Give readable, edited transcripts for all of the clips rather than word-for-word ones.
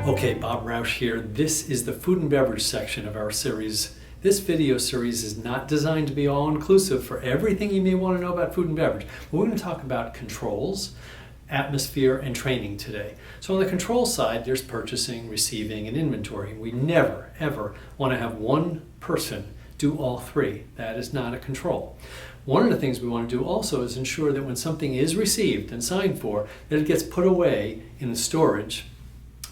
Okay, Bob Roush here. This is the food and beverage section of our series. This video series is not designed to be all-inclusive for everything you may want to know about food and beverage. But we're going to talk about controls, atmosphere, and training today. So on the control side, there's purchasing, receiving, and inventory. We never, ever want to have one person do all three. That is not a control. One of the things we want to do also is ensure that when something is received and signed for, that it gets put away in the storage.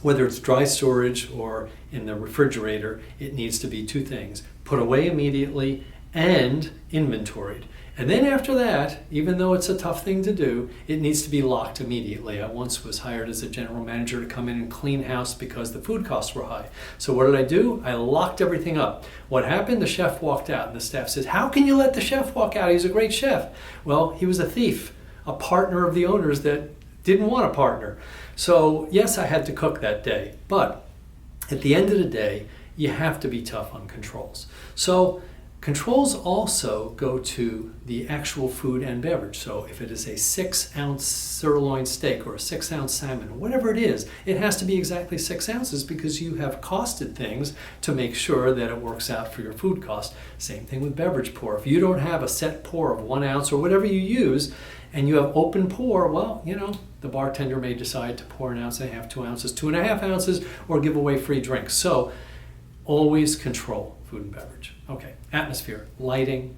Whether it's dry storage or in the refrigerator, it needs to be two things: put away immediately and inventoried. And then after that, even though it's a tough thing to do, it needs to be locked immediately. I once was hired as a general manager to come in and clean house because the food costs were high. So what did I do? I locked everything up. What happened? The chef walked out and the staff says, "How can you let the chef walk out? He's a great chef." Well, he was a thief, a partner of the owners that didn't want a partner. So yes, I had to cook that day, but at the end of the day, you have to be tough on controls. So controls also go to the actual food and beverage. So if it is a 6-ounce sirloin steak or a 6-ounce salmon, or whatever it is, it has to be exactly 6 ounces because you have costed things to make sure that it works out for your food cost. Same thing with beverage pour. If you don't have a set pour of 1 ounce or whatever you use, and you have open pour, well, the bartender may decide to pour 1.5 ounces, 2 ounces, 2.5 ounces, or give away free drinks. So always control food and beverage. Okay, atmosphere, lighting,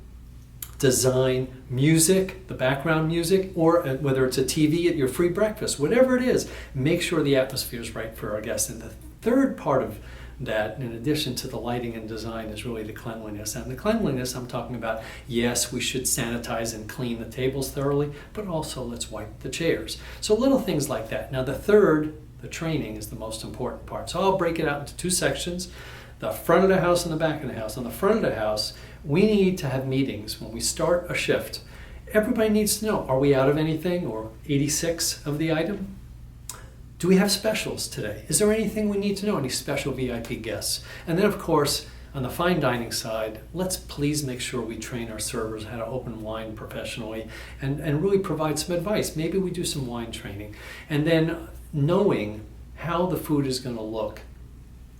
design, music, the background music, or whether it's a TV at your free breakfast, whatever it is, make sure the atmosphere is right for our guests. And the third part of that, in addition to the lighting and design, is really the cleanliness. And the cleanliness, I'm talking about, yes, we should sanitize and clean the tables thoroughly, but also let's wipe the chairs. So little things like that. Now the third, the training, is the most important part. So I'll break it out into two sections: the front of the house and the back of the house. On the front of the house, we need to have meetings when we start a shift. Everybody needs to know, are we out of anything, or 86 of the item? Do we have specials today? Is there anything we need to know? Any special VIP guests? And then, of course, on the fine dining side, let's please make sure we train our servers how to open wine professionally and really provide some advice. Maybe we do some wine training. And then knowing how the food is going to look,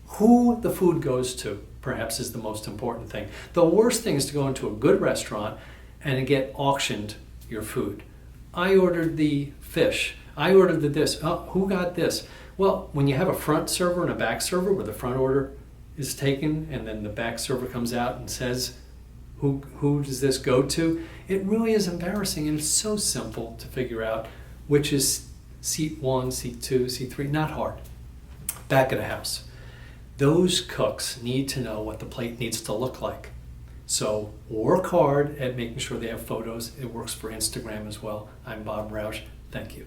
who the food goes to, perhaps, is the most important thing. The worst thing is to go into a good restaurant and get auctioned your food. I ordered the fish. I ordered this. Oh, who got this? Well, when you have a front server and a back server where the front order is taken and then the back server comes out and says, who does this go to? It really is embarrassing, and it's so simple to figure out which is seat 1, seat 2, seat 3. Not hard. Back of the house. Those cooks need to know what the plate needs to look like. So work hard at making sure they have photos. It works for Instagram as well. I'm Bob Roush. Thank you.